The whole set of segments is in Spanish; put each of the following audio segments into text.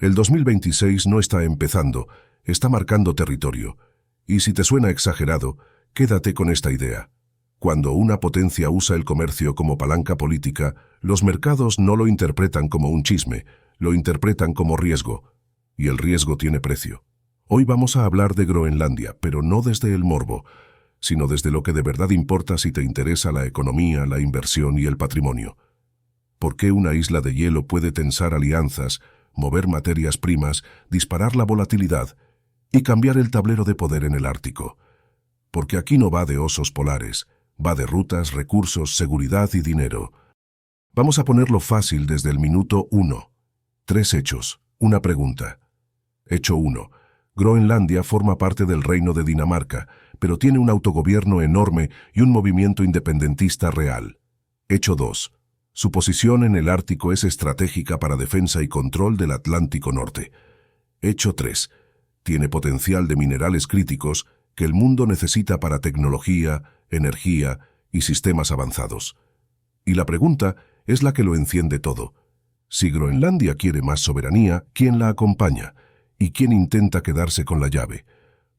El 2026 no está empezando, está marcando territorio. Y si te suena exagerado, quédate con esta idea. Cuando una potencia usa el comercio como palanca política, los mercados no lo interpretan como un chisme, lo interpretan como riesgo. Y el riesgo tiene precio. Hoy vamos a hablar de Groenlandia, pero no desde el morbo, sino desde lo que de verdad importa si te interesa la economía, la inversión y el patrimonio. ¿Por qué una isla de hielo puede tensar alianzas, mover materias primas, disparar la volatilidad y cambiar el tablero de poder en el Ártico? Porque aquí no va de osos polares, va de rutas, recursos, seguridad y dinero. Vamos a ponerlo fácil desde el minuto 1. 3 hechos, una pregunta. Hecho 1. Groenlandia forma parte del Reino de Dinamarca, pero tiene un autogobierno enorme y un movimiento independentista real. Hecho 2. Su posición en el Ártico es estratégica para defensa y control del Atlántico Norte. Hecho 3. Tiene potencial de minerales críticos que el mundo necesita para tecnología, energía y sistemas avanzados. Y la pregunta es la que lo enciende todo. Si Groenlandia quiere más soberanía, ¿quién la acompaña? ¿Y quién intenta quedarse con la llave?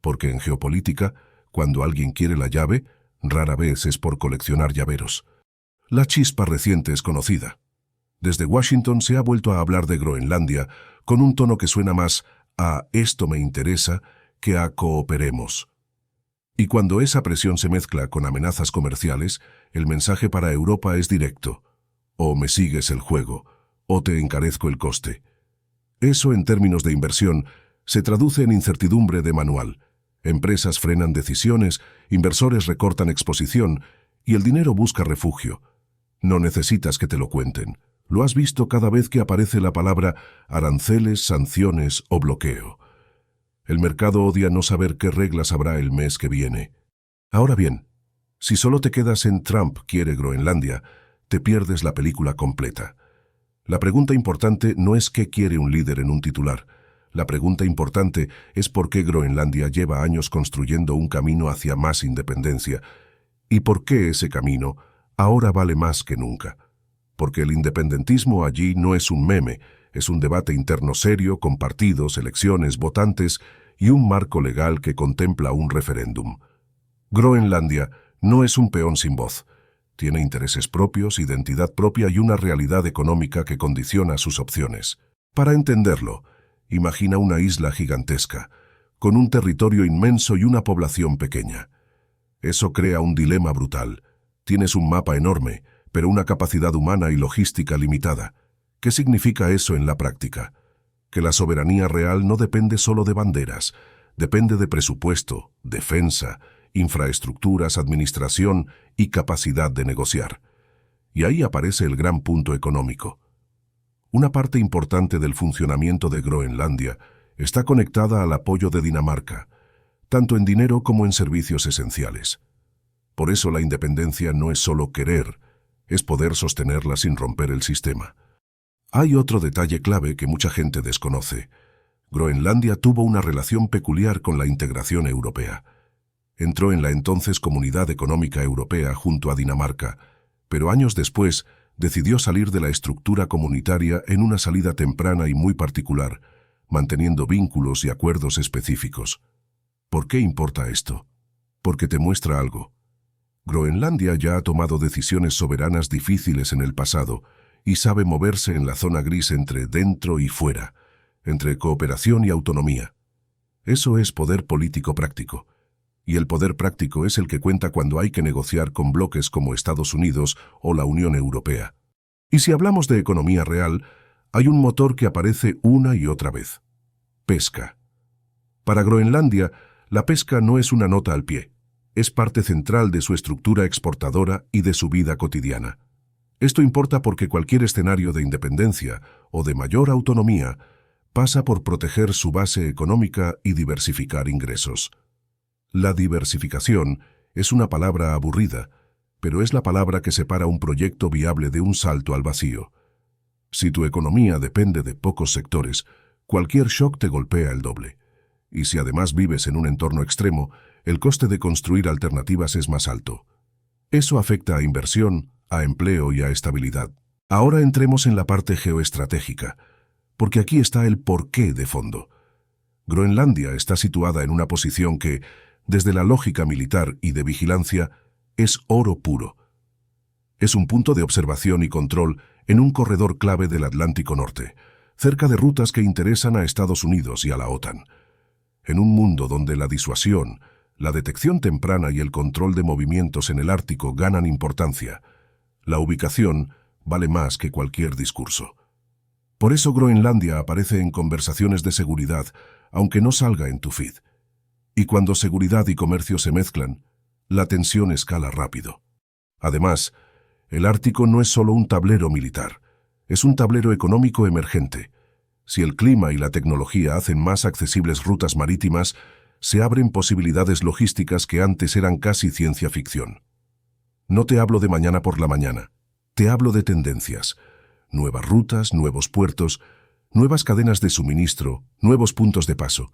Porque en geopolítica, cuando alguien quiere la llave, rara vez es por coleccionar llaveros. La chispa reciente es conocida. Desde Washington se ha vuelto a hablar de Groenlandia con un tono que suena más a «esto me interesa» que a «cooperemos». Y cuando esa presión se mezcla con amenazas comerciales, el mensaje para Europa es directo. O me sigues el juego, o te encarezco el coste. Eso, en términos de inversión, se traduce en incertidumbre de manual. Empresas frenan decisiones, inversores recortan exposición y el dinero busca refugio. No necesitas que te lo cuenten. Lo has visto cada vez que aparece la palabra aranceles, sanciones o bloqueo. El mercado odia no saber qué reglas habrá el mes que viene. Ahora bien, si solo te quedas en Trump quiere Groenlandia, te pierdes la película completa. La pregunta importante no es qué quiere un líder en un titular. La pregunta importante es por qué Groenlandia lleva años construyendo un camino hacia más independencia y por qué ese camino ahora vale más que nunca. Porque el independentismo allí no es un meme, es un debate interno serio con partidos, elecciones, votantes y un marco legal que contempla un referéndum. Groenlandia no es un peón sin voz. Tiene intereses propios, identidad propia y una realidad económica que condiciona sus opciones. Para entenderlo, imagina una isla gigantesca, con un territorio inmenso y una población pequeña. Eso crea un dilema brutal. Tienes un mapa enorme, pero una capacidad humana y logística limitada. ¿Qué significa eso en la práctica? Que la soberanía real no depende solo de banderas, depende de presupuesto, defensa, infraestructuras, administración y capacidad de negociar. Y ahí aparece el gran punto económico. Una parte importante del funcionamiento de Groenlandia está conectada al apoyo de Dinamarca, tanto en dinero como en servicios esenciales. Por eso la independencia no es solo querer, es poder sostenerla sin romper el sistema. Hay otro detalle clave que mucha gente desconoce. Groenlandia tuvo una relación peculiar con la integración europea. Entró en la entonces Comunidad Económica Europea junto a Dinamarca, pero años después decidió salir de la estructura comunitaria en una salida temprana y muy particular, manteniendo vínculos y acuerdos específicos. ¿Por qué importa esto? Porque te muestra algo. Groenlandia ya ha tomado decisiones soberanas difíciles en el pasado y sabe moverse en la zona gris entre dentro y fuera, entre cooperación y autonomía. Eso es poder político práctico. Y el poder práctico es el que cuenta cuando hay que negociar con bloques como Estados Unidos o la Unión Europea. Y si hablamos de economía real, hay un motor que aparece una y otra vez. Pesca. Para Groenlandia, la pesca no es una nota al pie. Es parte central de su estructura exportadora y de su vida cotidiana. Esto importa porque cualquier escenario de independencia o de mayor autonomía pasa por proteger su base económica y diversificar ingresos. La diversificación es una palabra aburrida, pero es la palabra que separa un proyecto viable de un salto al vacío. Si tu economía depende de pocos sectores, cualquier shock te golpea el doble. Y si además vives en un entorno extremo, el coste de construir alternativas es más alto. Eso afecta a inversión, a empleo y a estabilidad. Ahora entremos en la parte geoestratégica, porque aquí está el porqué de fondo. Groenlandia está situada en una posición que, desde la lógica militar y de vigilancia, es oro puro. Es un punto de observación y control en un corredor clave del Atlántico Norte, cerca de rutas que interesan a Estados Unidos y a la OTAN. En un mundo donde la disuasión, la detección temprana y el control de movimientos en el Ártico ganan importancia, la ubicación vale más que cualquier discurso. Por eso Groenlandia aparece en conversaciones de seguridad, aunque no salga en tu feed. Y cuando seguridad y comercio se mezclan, la tensión escala rápido. Además, el Ártico no es solo un tablero militar, es un tablero económico emergente. Si el clima y la tecnología hacen más accesibles rutas marítimas, se abren posibilidades logísticas que antes eran casi ciencia ficción. No te hablo de mañana por la mañana, te hablo de tendencias. Nuevas rutas, nuevos puertos, nuevas cadenas de suministro, nuevos puntos de paso.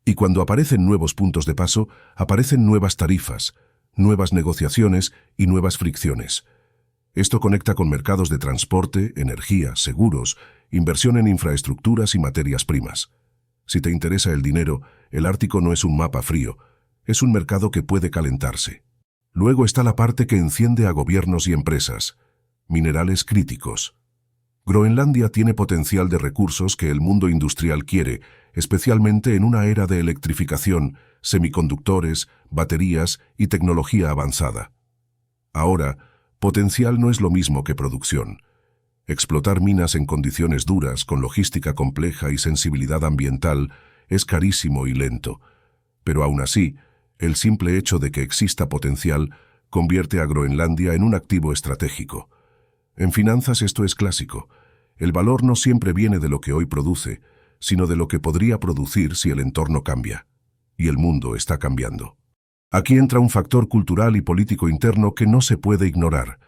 Y cuando aparecen nuevos puntos de paso, aparecen nuevas tarifas, nuevas negociaciones y nuevas fricciones. Esto conecta con mercados de transporte, energía, seguros, inversión en infraestructuras y materias primas. Si te interesa el dinero, el Ártico no es un mapa frío, es un mercado que puede calentarse. Luego está la parte que enciende a gobiernos y empresas, minerales críticos. Groenlandia tiene potencial de recursos que el mundo industrial quiere, especialmente en una era de electrificación, semiconductores, baterías y tecnología avanzada. Ahora, potencial no es lo mismo que producción. Explotar minas en condiciones duras, con logística compleja y sensibilidad ambiental, es carísimo y lento. Pero aún así, el simple hecho de que exista potencial convierte a Groenlandia en un activo estratégico. En finanzas esto es clásico. El valor no siempre viene de lo que hoy produce, sino de lo que podría producir si el entorno cambia. Y el mundo está cambiando. Aquí entra un factor cultural y político interno que no se puede ignorar.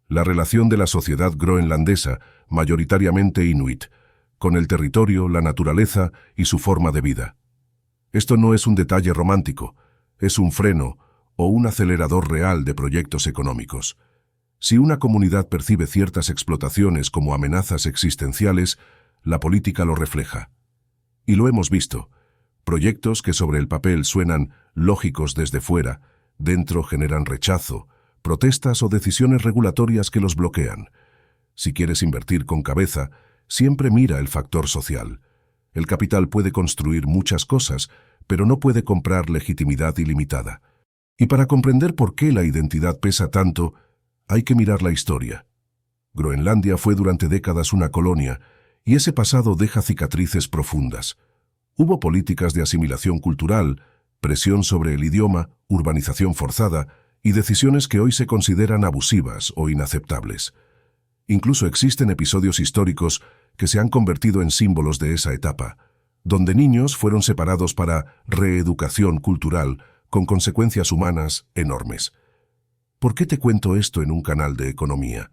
La relación de la sociedad groenlandesa, mayoritariamente inuit, con el territorio, la naturaleza y su forma de vida. Esto no es un detalle romántico, es un freno o un acelerador real de proyectos económicos. Si una comunidad percibe ciertas explotaciones como amenazas existenciales, la política lo refleja. Y lo hemos visto. Proyectos que sobre el papel suenan lógicos desde fuera, dentro generan rechazo, protestas o decisiones regulatorias que los bloquean. Si quieres invertir con cabeza, siempre mira el factor social. El capital puede construir muchas cosas, pero no puede comprar legitimidad ilimitada. Y para comprender por qué la identidad pesa tanto, hay que mirar la historia. Groenlandia fue durante décadas una colonia, y ese pasado deja cicatrices profundas. Hubo políticas de asimilación cultural, presión sobre el idioma, urbanización forzada y decisiones que hoy se consideran abusivas o inaceptables. Incluso existen episodios históricos que se han convertido en símbolos de esa etapa, donde niños fueron separados para reeducación cultural con consecuencias humanas enormes. ¿Por qué te cuento esto en un canal de economía?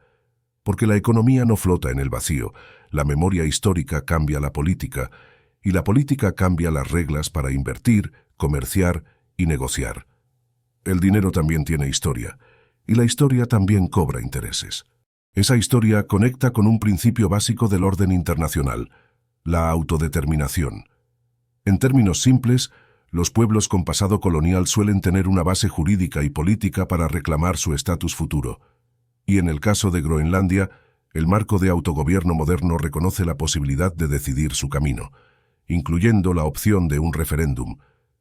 Porque la economía no flota en el vacío, la memoria histórica cambia la política, y la política cambia las reglas para invertir, comerciar y negociar. El dinero también tiene historia, y la historia también cobra intereses. Esa historia conecta con un principio básico del orden internacional, la autodeterminación. En términos simples, los pueblos con pasado colonial suelen tener una base jurídica y política para reclamar su estatus futuro. Y en el caso de Groenlandia, el marco de autogobierno moderno reconoce la posibilidad de decidir su camino, incluyendo la opción de un referéndum.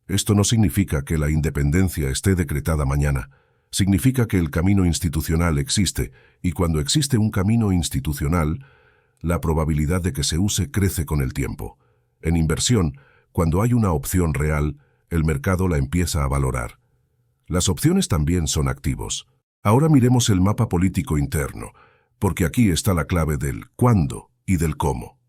Esto no significa que la independencia esté decretada mañana. Significa que el camino institucional existe, y cuando existe un camino institucional, la probabilidad de que se use crece con el tiempo. En inversión, cuando hay una opción real, el mercado la empieza a valorar. Las opciones también son activos. Ahora miremos el mapa político interno, porque aquí está la clave del cuándo y del cómo.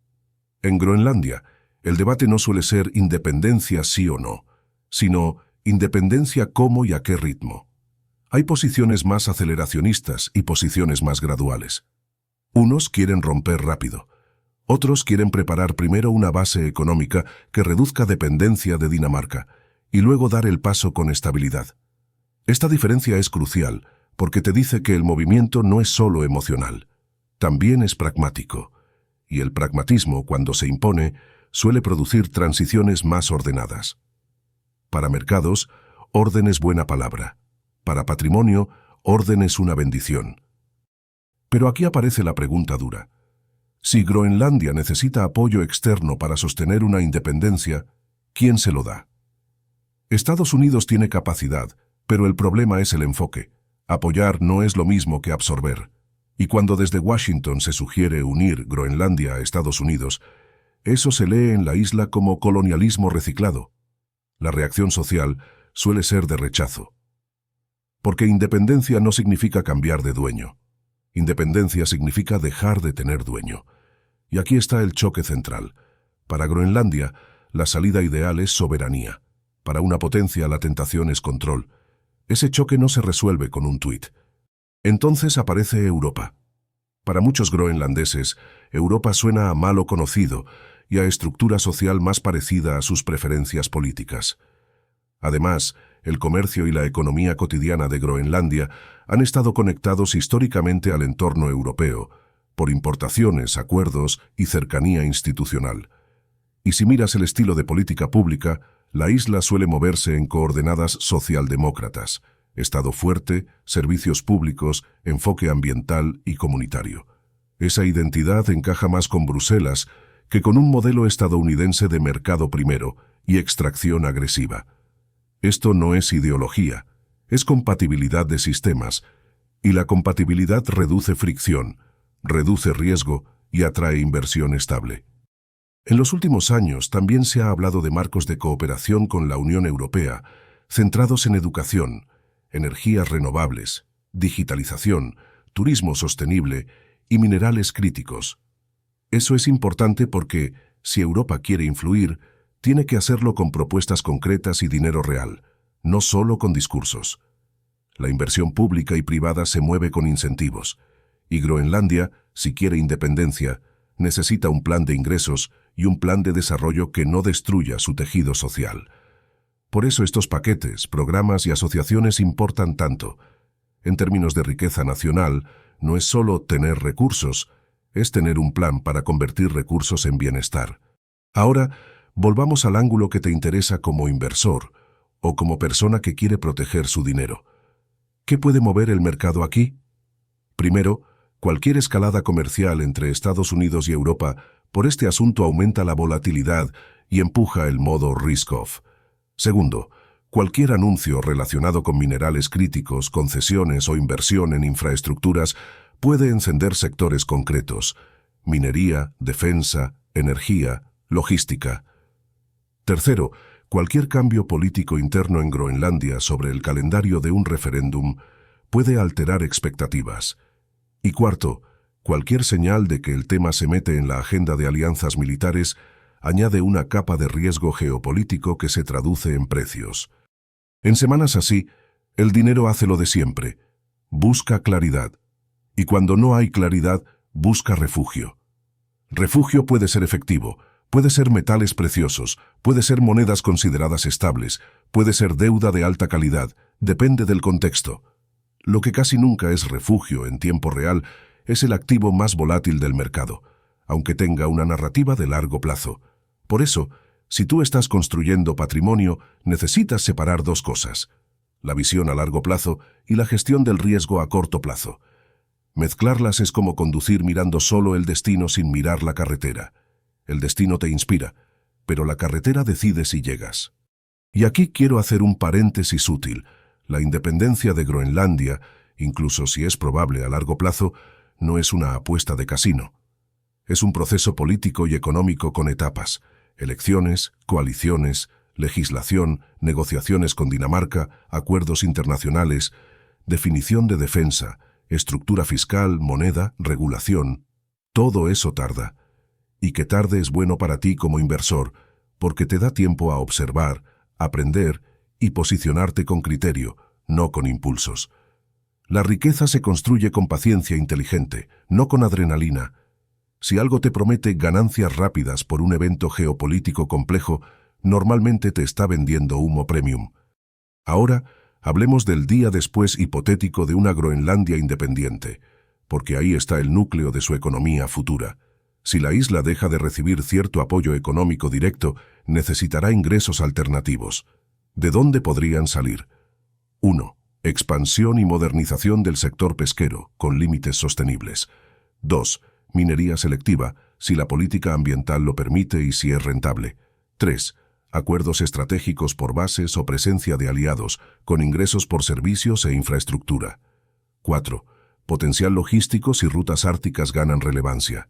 En Groenlandia, el debate no suele ser independencia sí o no, sino independencia cómo y a qué ritmo. Hay posiciones más aceleracionistas y posiciones más graduales. Unos quieren romper rápido. Otros quieren preparar primero una base económica que reduzca dependencia de Dinamarca y luego dar el paso con estabilidad. Esta diferencia es crucial porque te dice que el movimiento no es solo emocional, también es pragmático. y el pragmatismo, cuando se impone, suele producir transiciones más ordenadas. Para mercados, orden es buena palabra. Para patrimonio, orden es una bendición. Pero aquí aparece la pregunta dura. Si Groenlandia necesita apoyo externo para sostener una independencia, ¿quién se lo da? Estados Unidos tiene capacidad, pero el problema es el enfoque. Apoyar no es lo mismo que absorber. Y cuando desde Washington se sugiere unir Groenlandia a Estados Unidos, eso se lee en la isla como colonialismo reciclado. La reacción social suele ser de rechazo. Porque independencia no significa cambiar de dueño. Independencia significa dejar de tener dueño. Y aquí está el choque central. Para Groenlandia, la salida ideal es soberanía. Para una potencia, la tentación es control. Ese choque no se resuelve con un tuit. Entonces aparece Europa. Para muchos groenlandeses, Europa suena a malo conocido y a estructura social más parecida a sus preferencias políticas. Además, el comercio y la economía cotidiana de Groenlandia han estado conectados históricamente al entorno europeo, por importaciones, acuerdos y cercanía institucional. Y si miras el estilo de política pública, la isla suele moverse en coordenadas socialdemócratas, Estado fuerte, servicios públicos, enfoque ambiental y comunitario. Esa identidad encaja más con Bruselas que con un modelo estadounidense de mercado primero y extracción agresiva. Esto no es ideología, es compatibilidad de sistemas, y la compatibilidad reduce fricción, reduce riesgo y atrae inversión estable. En los últimos años también se ha hablado de marcos de cooperación con la Unión Europea, centrados en educación, energías renovables, digitalización, turismo sostenible y minerales críticos. Eso es importante porque, si Europa quiere influir, tiene que hacerlo con propuestas concretas y dinero real, no solo con discursos. La inversión pública y privada se mueve con incentivos, y Groenlandia, si quiere independencia, necesita un plan de ingresos y un plan de desarrollo que no destruya su tejido social. Por eso estos paquetes, programas y asociaciones importan tanto. En términos de riqueza nacional, no es solo tener recursos, es tener un plan para convertir recursos en bienestar. Ahora, volvamos al ángulo que te interesa como inversor o como persona que quiere proteger su dinero. ¿Qué puede mover el mercado aquí? Primero, cualquier escalada comercial entre Estados Unidos y Europa por este asunto aumenta la volatilidad y empuja el modo risk-off. Segundo, cualquier anuncio relacionado con minerales críticos, concesiones o inversión en infraestructuras puede encender sectores concretos: minería, defensa, energía, logística. Tercero, cualquier cambio político interno en Groenlandia sobre el calendario de un referéndum puede alterar expectativas. Y cuarto, cualquier señal de que el tema se mete en la agenda de alianzas militares añade una capa de riesgo geopolítico que se traduce en precios. En semanas así, el dinero hace lo de siempre: busca claridad. Y cuando no hay claridad, busca refugio. Refugio puede ser efectivo, puede ser metales preciosos, puede ser monedas consideradas estables, puede ser deuda de alta calidad, depende del contexto. Lo que casi nunca es refugio en tiempo real es el activo más volátil del mercado, aunque tenga una narrativa de largo plazo. Por eso, si tú estás construyendo patrimonio, necesitas separar dos cosas: la visión a largo plazo y la gestión del riesgo a corto plazo. Mezclarlas es como conducir mirando solo el destino sin mirar la carretera. El destino te inspira, pero la carretera decide si llegas. Y aquí quiero hacer un paréntesis útil. La independencia de Groenlandia, incluso si es probable a largo plazo, no es una apuesta de casino. Es un proceso político y económico con etapas: elecciones, coaliciones, legislación, negociaciones con Dinamarca, acuerdos internacionales, definición de defensa, estructura fiscal, moneda, regulación. Todo eso tarda. Y que tarde es bueno para ti como inversor, porque te da tiempo a observar, aprender y posicionarte con criterio, no con impulsos. La riqueza se construye con paciencia inteligente, no con adrenalina. Si algo te promete ganancias rápidas por un evento geopolítico complejo, normalmente te está vendiendo humo premium. Ahora, hablemos del día después hipotético de una Groenlandia independiente, porque ahí está el núcleo de su economía futura. Si la isla deja de recibir cierto apoyo económico directo, necesitará ingresos alternativos. ¿De dónde podrían salir? 1. Expansión y modernización del sector pesquero, con límites sostenibles. 2. Minería selectiva, si la política ambiental lo permite y si es rentable. 3. Acuerdos estratégicos por bases o presencia de aliados, con ingresos por servicios e infraestructura. 4. Potencial logístico si rutas árticas ganan relevancia.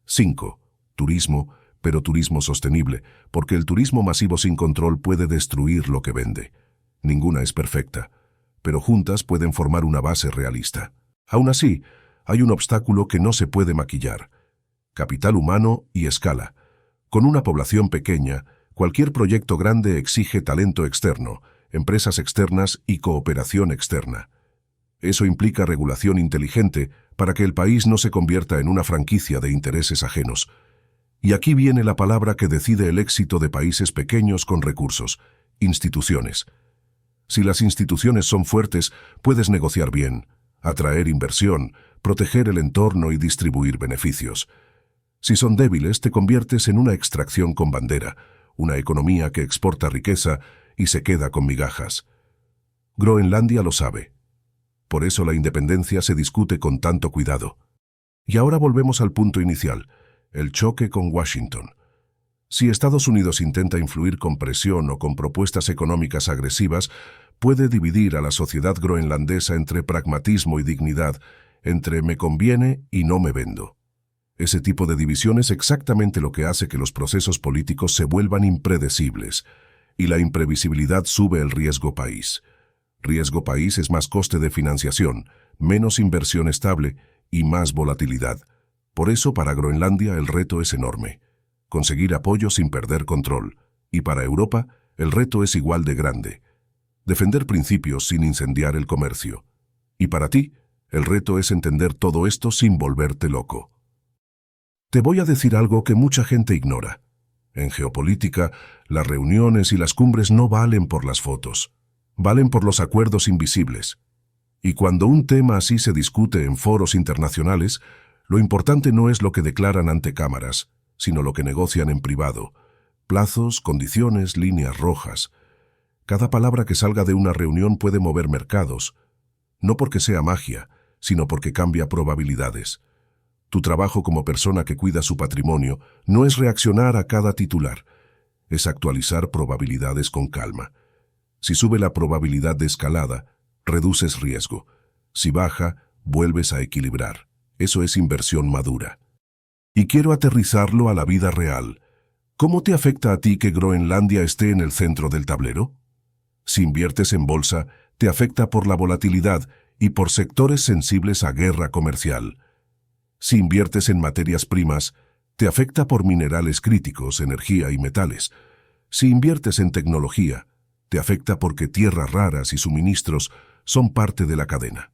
5. Turismo, pero turismo sostenible, porque el turismo masivo sin control puede destruir lo que vende. Ninguna es perfecta, pero juntas pueden formar una base realista. Aún así, hay un obstáculo que no se puede maquillar: capital humano y escala. Con una población pequeña, cualquier proyecto grande exige talento externo, empresas externas y cooperación externa. Eso implica regulación inteligente para que el país no se convierta en una franquicia de intereses ajenos. Y aquí viene la palabra que decide el éxito de países pequeños con recursos: instituciones. Si las instituciones son fuertes, puedes negociar bien, atraer inversión, proteger el entorno y distribuir beneficios. Si son débiles, te conviertes en una extracción con bandera, una economía que exporta riqueza y se queda con migajas. Groenlandia lo sabe. Por eso la independencia se discute con tanto cuidado. Y ahora volvemos al punto inicial: el choque con Washington. Si Estados Unidos intenta influir con presión o con propuestas económicas agresivas, puede dividir a la sociedad groenlandesa entre pragmatismo y dignidad, entre me conviene y no me vendo. Ese tipo de división es exactamente lo que hace que los procesos políticos se vuelvan impredecibles, y la imprevisibilidad sube el riesgo país. Riesgo país es más coste de financiación, menos inversión estable y más volatilidad. Por eso para Groenlandia el reto es enorme: conseguir apoyo sin perder control. Y para Europa el reto es igual de grande: defender principios sin incendiar el comercio. Y para ti, el reto es entender todo esto sin volverte loco. Te voy a decir algo que mucha gente ignora. En geopolítica, las reuniones y las cumbres no valen por las fotos, valen por los acuerdos invisibles. Y cuando un tema así se discute en foros internacionales, lo importante no es lo que declaran ante cámaras, sino lo que negocian en privado: plazos, condiciones, líneas rojas. Cada palabra que salga de una reunión puede mover mercados, no porque sea magia, sino porque cambia probabilidades. Tu trabajo como persona que cuida su patrimonio no es reaccionar a cada titular, es actualizar probabilidades con calma. Si sube la probabilidad de escalada, reduces riesgo. Si baja, vuelves a equilibrar. Eso es inversión madura. Y quiero aterrizarlo a la vida real. ¿Cómo te afecta a ti que Groenlandia esté en el centro del tablero? Si inviertes en bolsa, te afecta por la volatilidad y por sectores sensibles a guerra comercial. Si inviertes en materias primas, te afecta por minerales críticos, energía y metales. Si inviertes en tecnología, te afecta porque tierras raras y suministros son parte de la cadena.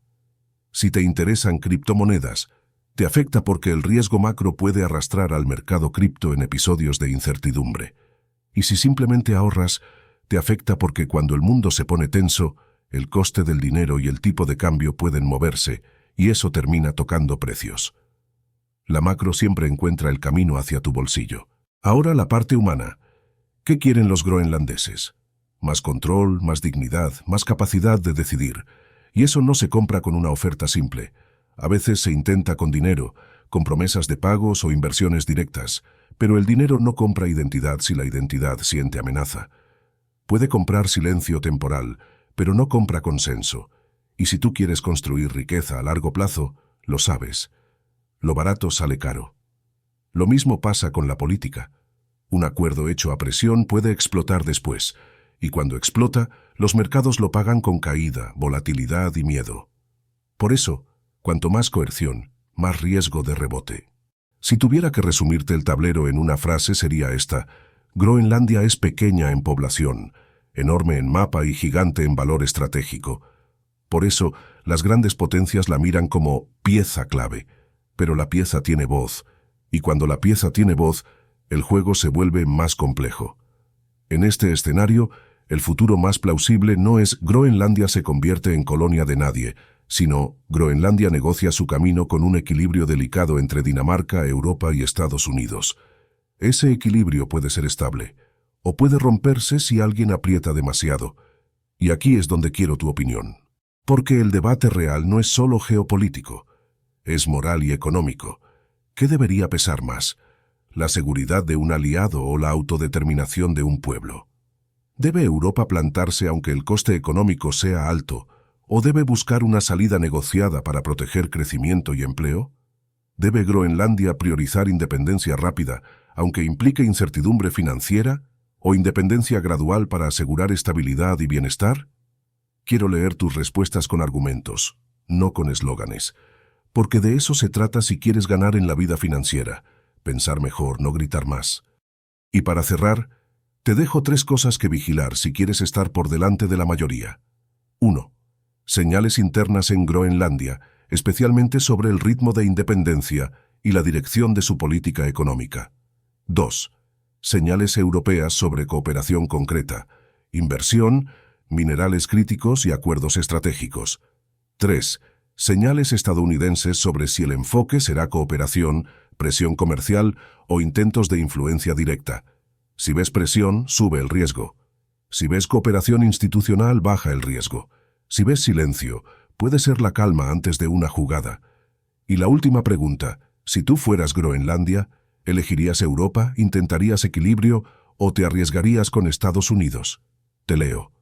Si te interesan criptomonedas, te afecta porque el riesgo macro puede arrastrar al mercado cripto en episodios de incertidumbre. Y si simplemente ahorras, te afecta porque cuando el mundo se pone tenso, el coste del dinero y el tipo de cambio pueden moverse, y eso termina tocando precios. La macro siempre encuentra el camino hacia tu bolsillo. Ahora la parte humana. ¿Qué quieren los groenlandeses? Más control, más dignidad, más capacidad de decidir. Y eso no se compra con una oferta simple. A veces se intenta con dinero, con promesas de pagos o inversiones directas, pero el dinero no compra identidad si la identidad siente amenaza. Puede comprar silencio temporal, pero no compra consenso. Y si tú quieres construir riqueza a largo plazo, lo sabes. Lo barato sale caro. Lo mismo pasa con la política. Un acuerdo hecho a presión puede explotar después, y cuando explota, los mercados lo pagan con caída, volatilidad y miedo. Por eso, cuanto más coerción, más riesgo de rebote. Si tuviera que resumirte el tablero en una frase sería esta: Groenlandia es pequeña en población, enorme en mapa y gigante en valor estratégico. Por eso, las grandes potencias la miran como pieza clave. Pero la pieza tiene voz, y cuando la pieza tiene voz, el juego se vuelve más complejo. En este escenario, el futuro más plausible no es Groenlandia se convierte en colonia de nadie, sino Groenlandia negocia su camino con un equilibrio delicado entre Dinamarca, Europa y Estados Unidos. Ese equilibrio puede ser estable, o puede romperse si alguien aprieta demasiado. Y aquí es donde quiero tu opinión. Porque el debate real no es solo geopolítico, es moral y económico. ¿Qué debería pesar más? ¿La seguridad de un aliado o la autodeterminación de un pueblo? ¿Debe Europa plantarse aunque el coste económico sea alto, o debe buscar una salida negociada para proteger crecimiento y empleo? ¿Debe Groenlandia priorizar independencia rápida, aunque implique incertidumbre financiera, o independencia gradual para asegurar estabilidad y bienestar? Quiero leer tus respuestas con argumentos, no con eslóganes, porque de eso se trata si quieres ganar en la vida financiera, pensar mejor, no gritar más. Y para cerrar, te dejo 3 cosas que vigilar si quieres estar por delante de la mayoría. 1. Señales internas en Groenlandia, especialmente sobre el ritmo de independencia y la dirección de su política económica. 2. Señales europeas sobre cooperación concreta, inversión, minerales críticos y acuerdos estratégicos. 3. Señales estadounidenses sobre si el enfoque será cooperación, presión comercial o intentos de influencia directa. Si ves presión, sube el riesgo. Si ves cooperación institucional, baja el riesgo. Si ves silencio, puede ser la calma antes de una jugada. Y la última pregunta, si tú fueras Groenlandia, ¿elegirías Europa, intentarías equilibrio o te arriesgarías con Estados Unidos? Te leo.